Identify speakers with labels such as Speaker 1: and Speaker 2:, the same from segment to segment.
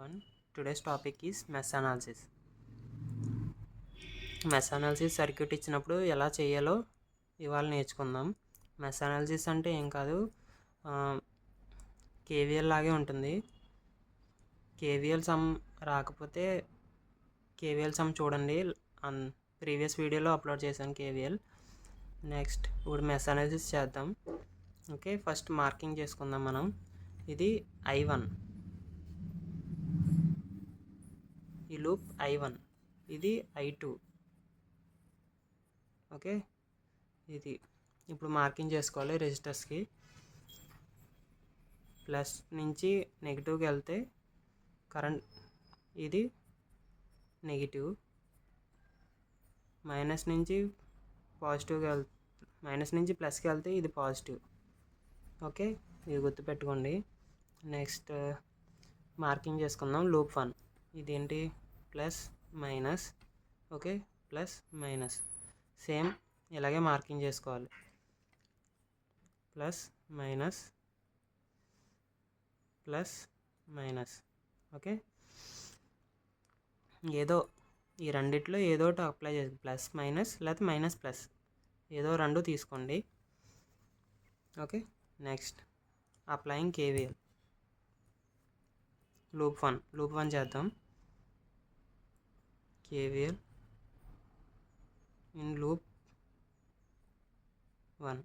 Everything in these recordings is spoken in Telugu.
Speaker 1: everyone. Today's topic is mesh analysis. Mesh analysis circuit ఇచ్చినప్పుడు ఎలా చేయాలో ఇవాళ నేర్చుకుందాం. మెష్ అనాలిసిస్ అంటే ఏం కాదు, కేవీఎల్ లాగే ఉంటుంది. కేవీఎల్ సమ్ రాకపోతే కేవీఎల్ సమ్ చూడండి, ప్రీవియస్ వీడియోలో అప్లోడ్ చేశాను కేవీఎల్. నెక్స్ట్ ఇప్పుడు మెష్ అనాలిసిస్ చేద్దాం. ఓకే, ఫస్ట్ మార్కింగ్ చేసుకుందాం మనం. ఇది I1, ఈ లూప్ I1, ఇది I2. ఓకే, ఇది ఇప్పుడు మార్కింగ్ చేసుకోవాలి. రెజిస్టర్స్కి ప్లస్ నుంచి నెగిటివ్కి వెళ్తే కరెంట్ ఇది నెగిటివ్, మైనస్ నుంచి పాజిటివ్గా మైనస్ నుంచి ప్లస్కి వెళ్తే ఇది పాజిటివ్. ఓకే, ఇది గుర్తుపెట్టుకోండి. నెక్స్ట్ మార్కింగ్ చేసుకుందాం. లూప్ 1 ఇదేంటి, plus minus. Okay, plus minus same ఇలాగే మార్కింగ్ చేసుకోవాలి. Plus minus plus minus. Okay, ఏదో ఈ రెండిట్లో ఏదో ఒకటి అప్లై చేసి ప్లస్ మైనస్ లేకపోతే మైనస్ ప్లస్ ఏదో రెండు తీసుకోండి. Okay, next applying KVL. Loop 1 చేద్దాం. KVL in loop 1,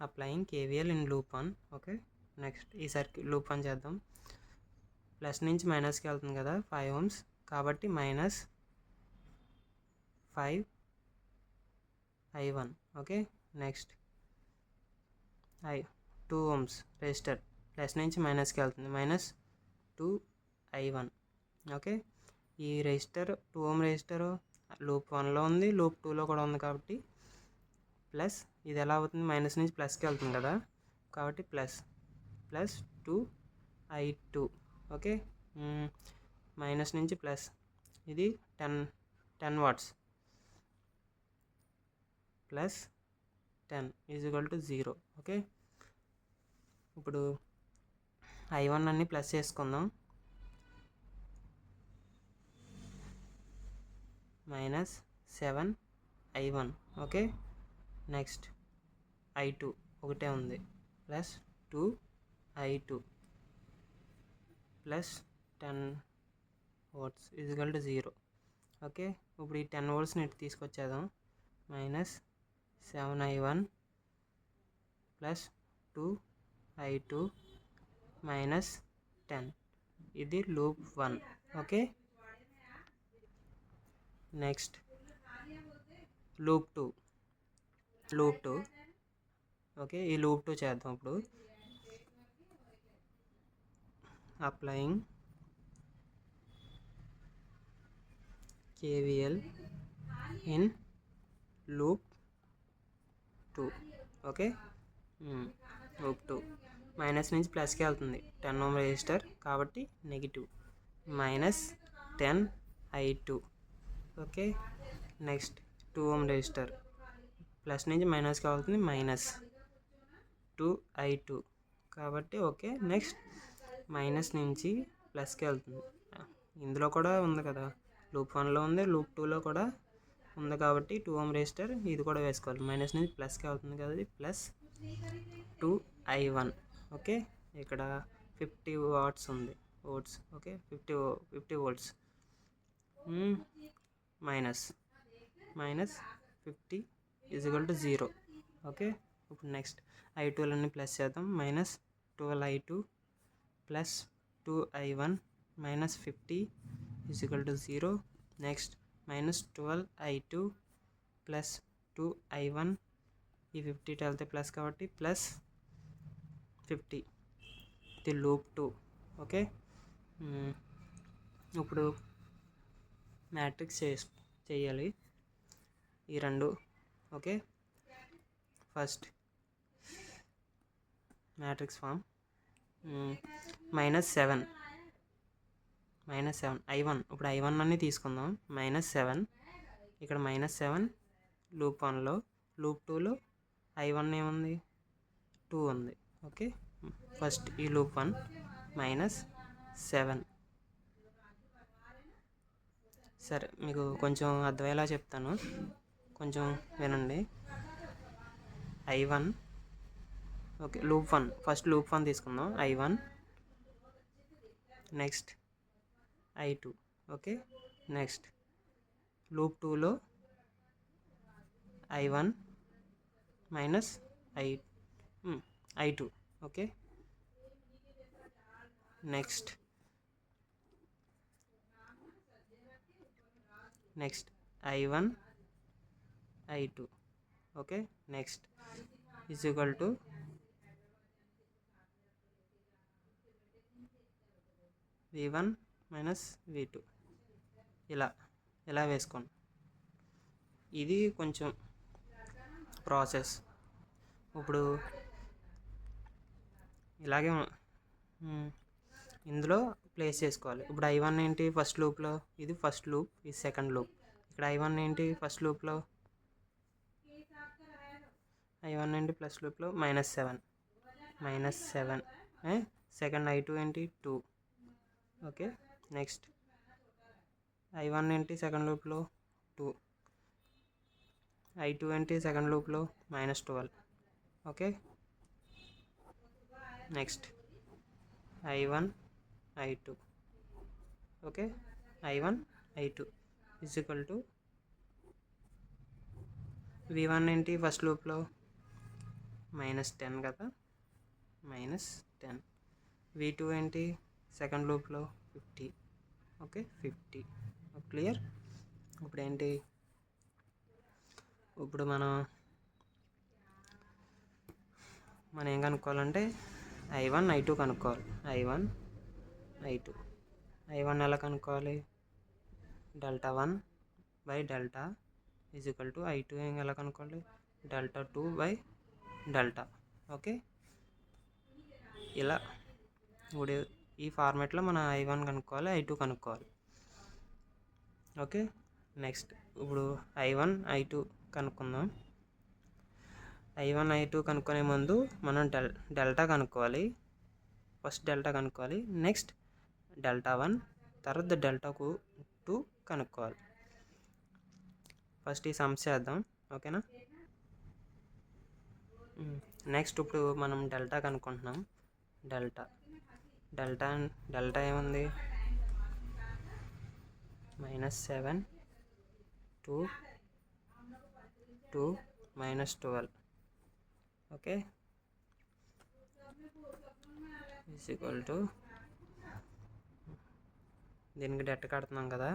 Speaker 1: applying KVL in loop 1. Okay, next ఈ సర్క్యూట్ లూప్ 1 చేద్దాం. ప్లస్ నుంచి మైనస్కి వెళ్తుంది కదా, 5 ohms కాబట్టి minus 5 I1. Okay, next 2 ohms register plus నుంచి మైనస్కి వెళ్తుంది, మైనస్ 2 I1. ఓకే, ఈ రెజిస్టర్ 2 ohm రెజిస్టర్ లూప్ 1లో ఉంది, లూప్ 2లో కూడా ఉంది కాబట్టి ప్లస్ ఇది ఎలా అవుతుంది, మైనస్ నుంచి ప్లస్కి వెళ్తుంది కదా కాబట్టి ప్లస్ 2 I2. ఓకే, మైనస్ నుంచి ప్లస్ ఇది 10 watts ప్లస్ 10 = 0. ఓకే, ఇప్పుడు I1 అన్ని ప్లస్ చేసుకుందాం. Minus 7 I1. Okay, next I2 ఒకటే ఉంది, plus 2 I2 plus 10 watts = 0. Okay, ఇప్పుడు ఈ 10 volts ఇటు తీసుకొచ్చేద్దాం. Minus 7 I1 plus 2 I2 minus 10. ఇది loop 1. Okay, next loop 2. Okay, ఈ లూప్ 2 చేద్దాం. ఇప్పుడు applying KVL in loop 2. Okay, loop 2 minus నుంచి ప్లస్కి వెళ్తుంది, 10 ohm రెజిస్టర్ కాబట్టి negative, minus 10 I2. Okay, next 2 ohm register plus నుంచి మైనస్కి వెళ్తుంది, మైనస్ 2 I2 కాబట్టి ఓకే. నెక్స్ట్ మైనస్ నుంచి ప్లస్కి వెళ్తుంది, ఇందులో కూడా ఉంది కదా, లూప్ 1లో ఉంది, లూప్ 2లో కూడా ఉంది కాబట్టి 2 ohm రెజిస్టర్ ఇది కూడా వేసుకోవాలి. మైనస్ నుంచి ప్లస్కి వెళ్తుంది కదా, ఇది ప్లస్ 2 I1. ఓకే, ఇక్కడ 50 watts ఉంది, volts. Okay, 50 volts minus 50 = 0. Okay, ఇప్పుడు నెక్స్ట్ I2 ప్లస్ చేద్దాం. Minus 12 I2 plus 2 I1 minus 50 = 0. Next minus 12 I2 plus 2 I1, ఈ 50 వెళ్తే ప్లస్ కాబట్టి ప్లస్ 50. ఇది లూప్ 2. ఓకే, ఇప్పుడు మ్యాట్రిక్స్ చేయాలి ఈ రెండు. Okay, first matrix form -7 I1. ఇప్పుడు I1 అన్ని తీసుకుందాం. -7 ఇక్కడ -7 లూప్ 1లో, లూప్ 2లో I1 ఏముంది 2 ఉంది. ఓకే, ఫస్ట్ ఈ లూప్ 1 మైనస్ 7. సరే, మీకు కొంచెం అర్థమయ్యేలా చెప్తాను, కొంచెం వినండి. I1, okay, loop 1, first loop 1 తీసుకుందాం. I1 next I2. Okay, next loop 2లో I1 minus I2. Okay, next I1 I2. Okay, next is equal to V1 minus V2. ఇలా వేసుకోండి. ఇది కొంచెం ప్రాసెస్. ఇప్పుడు ఇలాగే ఇందులో ప్లేస్ చేసుకోవాలి. ఇప్పుడు I1 ఏంటి ఫస్ట్ లూప్లో, ఇది ఫస్ట్ లూప్, ఇది సెకండ్ లూప్. ఇక్కడ I1 ఏంటి ఫస్ట్ లూప్లో, I1 ఏంటి ప్లస్ లూప్లో -7. సెకండ్ I2 ఏంటి 2. ఓకే, నెక్స్ట్ I1 ఏంటి సెకండ్ లూప్లో 2. I2 ఏంటి సెకండ్ లూప్లో -12. Okay, next I1 I2. Okay, I1 I2 is equal to V1 ఏంటి ఫస్ట్ లూప్లో -10 కదా, -10. V2 ఏంటి సెకండ్ లూప్లో 50. ఓకే, 50. క్లియర్. ఇప్పుడు ఏంటి, ఇప్పుడు మనం ఏం కనుక్కోవాలంటే I1 I2 కనుక్కోవాలి. I1 I2. I1 ఎలా కనుక్కోవాలి, Δ1 by delta is equal to I2 ఎలా కనుక్కోవాలి, Δ2 బై డెల్టా. ఓకే, ఇలా ఇప్పుడు ఈ ఫార్మాట్లో మనం I1 కనుక్కోవాలి, I2 కనుక్కోవాలి. ఓకే, నెక్స్ట్ ఇప్పుడు I1 I2 కనుక్కుందాం. I1 I2 కనుక్కునే ముందు మనం డెల్టా కనుక్కోవాలి. ఫస్ట్ డెల్టా కనుక్కోవాలి, నెక్స్ట్ Δ1, తర్వాత Δ2 కనుక్కోవాలి. ఫస్ట్ ఈ సమ్స్ చేద్దాం. ఓకేనా, నెక్స్ట్ ఇప్పుడు మనం డెల్టా కనుక్కుంటున్నాం. డెల్టా ఏముంది, -7 2 -12. ఓకే, ఈజ్ ఈక్వల్ టు దీనికి డెట్ కడుతున్నాం కదా,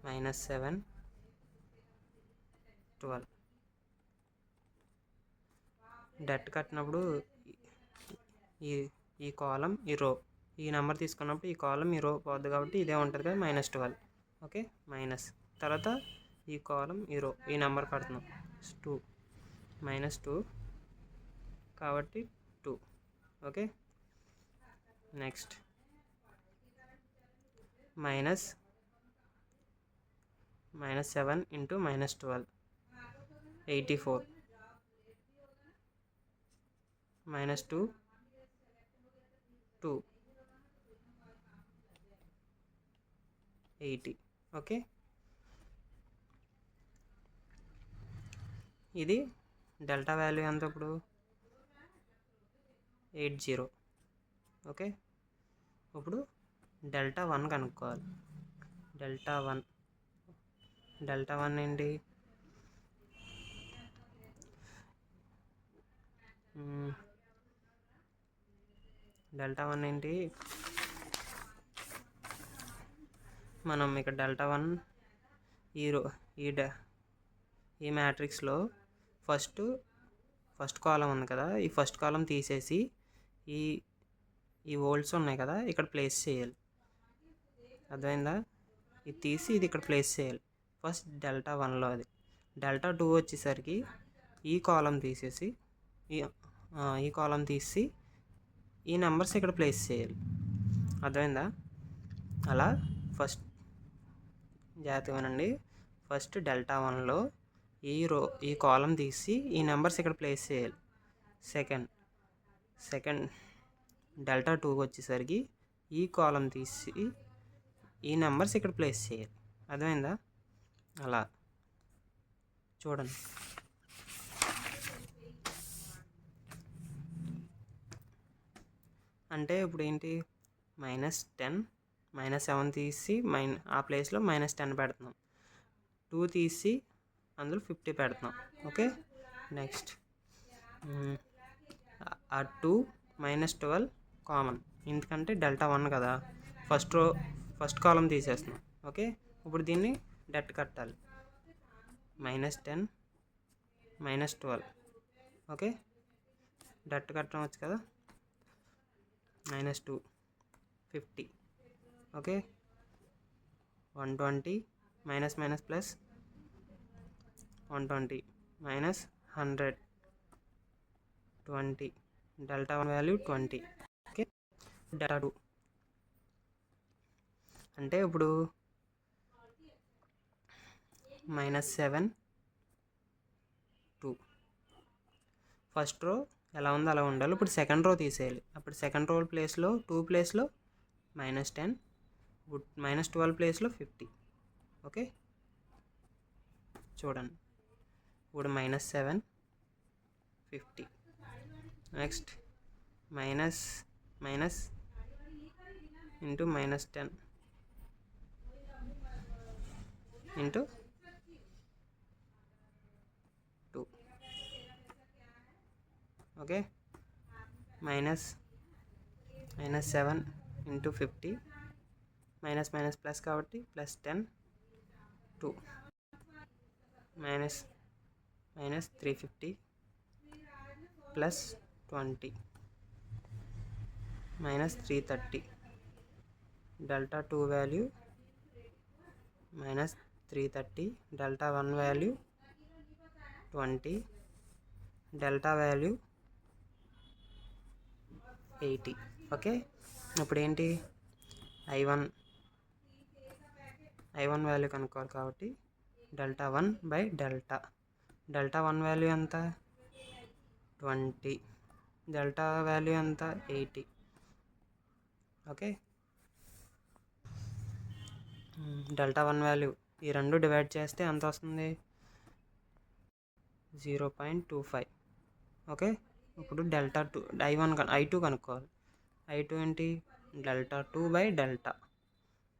Speaker 1: -7 12. డెట్ కట్టినప్పుడు ఈ కాలం ఈ రో, ఈ నెంబర్ తీసుకున్నప్పుడు ఈ కాలం ఈ రో పోద్ది కాబట్టి ఇదే ఉంటుంది కదా, -12. ఓకే, మైనస్ తర్వాత ఈ కాలం ఈ రో, ఈ నెంబర్ కడుతున్నాం 2 -2 కాబట్టి 2. Okay, next -7 into -12 84 -2 2 80. ఓకే, ఇది డెల్టా వాల్యూ ఎంత ఇప్పుడు 80. ఓకే, ఇప్పుడు Δ1 కనుక్కోవాలి. Δ1 ఏంటి, Δ1 ఏంటి, మనం ఇక్కడ Δ1 ఈ మ్యాట్రిక్స్లో ఫస్ట్ కాలం ఉంది కదా, ఈ ఫస్ట్ కాలం తీసేసి ఈ వోల్ట్స్ ఉన్నాయి కదా ఇక్కడ ప్లేస్ చేయాలి. అర్థమైందా, ఇది తీసి ఇది ఇక్కడ ప్లేస్ చేయాలి. ఫస్ట్ Δ1లో అది. Δ2 వచ్చేసరికి ఈ కాలం తీసేసి ఈ కాలం తీసి ఈ నెంబర్స్ ఇక్కడ ప్లేస్ చేయాలి. అర్థమైందా, అలా ఫస్ట్ జాగ్రత్తగానండి. ఫస్ట్ Δ1లో ఈ కాలం తీసి ఈ నెంబర్స్ ఇక్కడ ప్లేస్ చేయాలి. సెకండ్ డెల్టా 2 వచ్చేసరికి ఈ కాలం తీసి ఈ నెంబర్స్ ఇక్కడ ప్లేస్ చేయాలి. అర్థమైందా? అలా చూడండి. అంటే ఇప్పుడు ఏంటి, -10 -7 తీసి ఆ ప్లేస్లో -10 పెడుతున్నాం. 2 తీసి అందులో 50 పెడుతున్నాం. ఓకే, నెక్స్ట్ ఆ 2 -12 కామన్, ఎందుకంటే డెల్టా 1 కదా, ఫస్ట్ కాలం తీసేస్తున్నాం. ఓకే, ఇప్పుడు దీన్ని డెట్ కట్టాలి. -10 -12. ఓకే, డెట్ కట్టడం వచ్చు కదా. -2 50. Okay, 120 -+ 120 -100 20. Delta 1 value 20. Okay, delta 2 అంటే ఇప్పుడు -7 2. ఫస్ట్ రో ఎలా ఉందో అలా ఉండాలి. ఇప్పుడు సెకండ్ రో తీసేయాలి. అప్పుడు సెకండ్ రో ప్లేస్లో 2 ప్లేస్లో -10, -12 ప్లేస్లో 50. ఓకే, చూడండి. ఇప్పుడు -7 50. Next minus into -10 into 2. Okay, -7 into 50 plus కాబట్టి +10 2 -350 plus 20 -330. Delta 2 value -330. Delta 1 value 20. Delta value 80. Okay, ఇప్పుడు ఏంటి, I1 వాల్యూ కనుక్కోవాలి కాబట్టి డెల్టా 1/డెల్టా 1 వాల్యూ ఎంత, 20. డెల్టా వాల్యూ ఎంత, 80. ఓకే, డెల్టా 1 వాల్యూ ఈ రెండు డివైడ్ చేస్తే ఎంత వస్తుంది, 0.25. ఓకే, ఇప్పుడు డెల్టా 2 I2 కనుక్కోవాలి. I2 ఏంటి, డెల్టా 2/డెల్టా.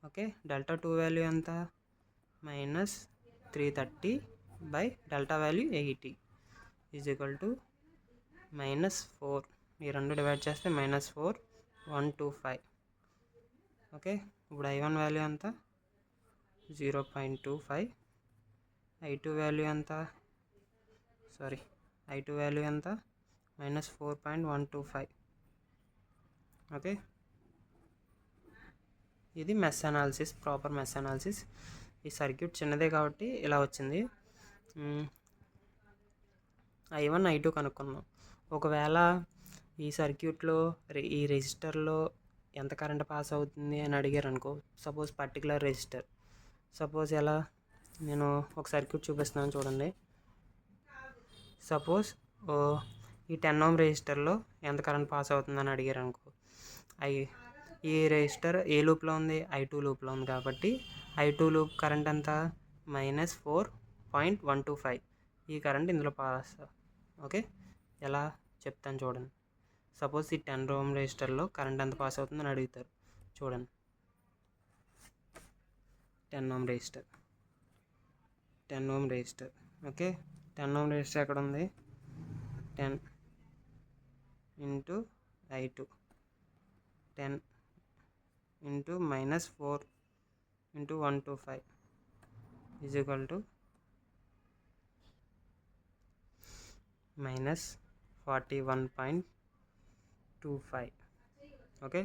Speaker 1: ఓకే, డెల్టా 2 వాల్యూ ఎంత, -330 డెల్టా వాల్యూ 80 -4. ఈ రెండు డివైడ్ చేస్తే -4 125. ఓకే, ఇప్పుడు I1 వాల్యూ ఎంత, 0.25. I2 వాల్యూ ఎంత, -4.125. ఓకే, ఇది mesh analysis, proper mesh analysis. ఈ సర్క్యూట్ చిన్నదే కాబట్టి ఇలా వచ్చింది. I1 I2 కనుక్కున్నాం. ఒకవేళ ఈ సర్క్యూట్లో ఈ రెసిస్టర్లో ఎంత కరెంట్ పాస్ అవుతుంది అని అడిగారు అనుకో, సపోజ్ పర్టికులర్ రెసిస్టర్, సపోజ్ ఎలా, నేను ఒక సర్క్యూట్ చూపిస్తున్నాను చూడండి. సపోజ్ ఈ 10 ohm రెసిస్టర్లో ఎంత కరెంట్ పాస్ అవుతుందని అడిగారు అనుకో, ఈ రెసిస్టర్ ఏ లూప్లో ఉంది, I2 లూప్లో ఉంది కాబట్టి I2 లూప్ కరెంట్ ఎంత, -4.125. ఈ కరెంట్ ఇందులో పాస్. ఓకే, ఎలా చెప్తాను చూడండి. సపోజ్ ఈ 10 ohm రెసిస్టర్లో కరెంట్ ఎంత పాస్ అవుతుందని అడుగుతారు. చూడండి, 10 ohm resistor. Okay, 10 ohm resistor ఎక్కడ ఉంది, 10 into I2, 10 into -4 into 125 -41.25. Okay,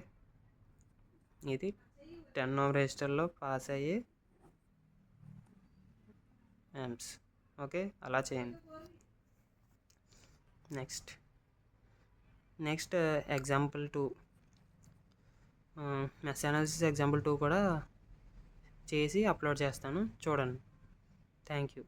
Speaker 1: ఇది 10 ohm రెసిస్టర్లో పాస్ అయ్యే amps. ఓకే, అలా చేయండి. Next example 2, mesh analysis example 2 కూడా చేసి అప్లోడ్ చేస్తాను, చూడండి. Thank you.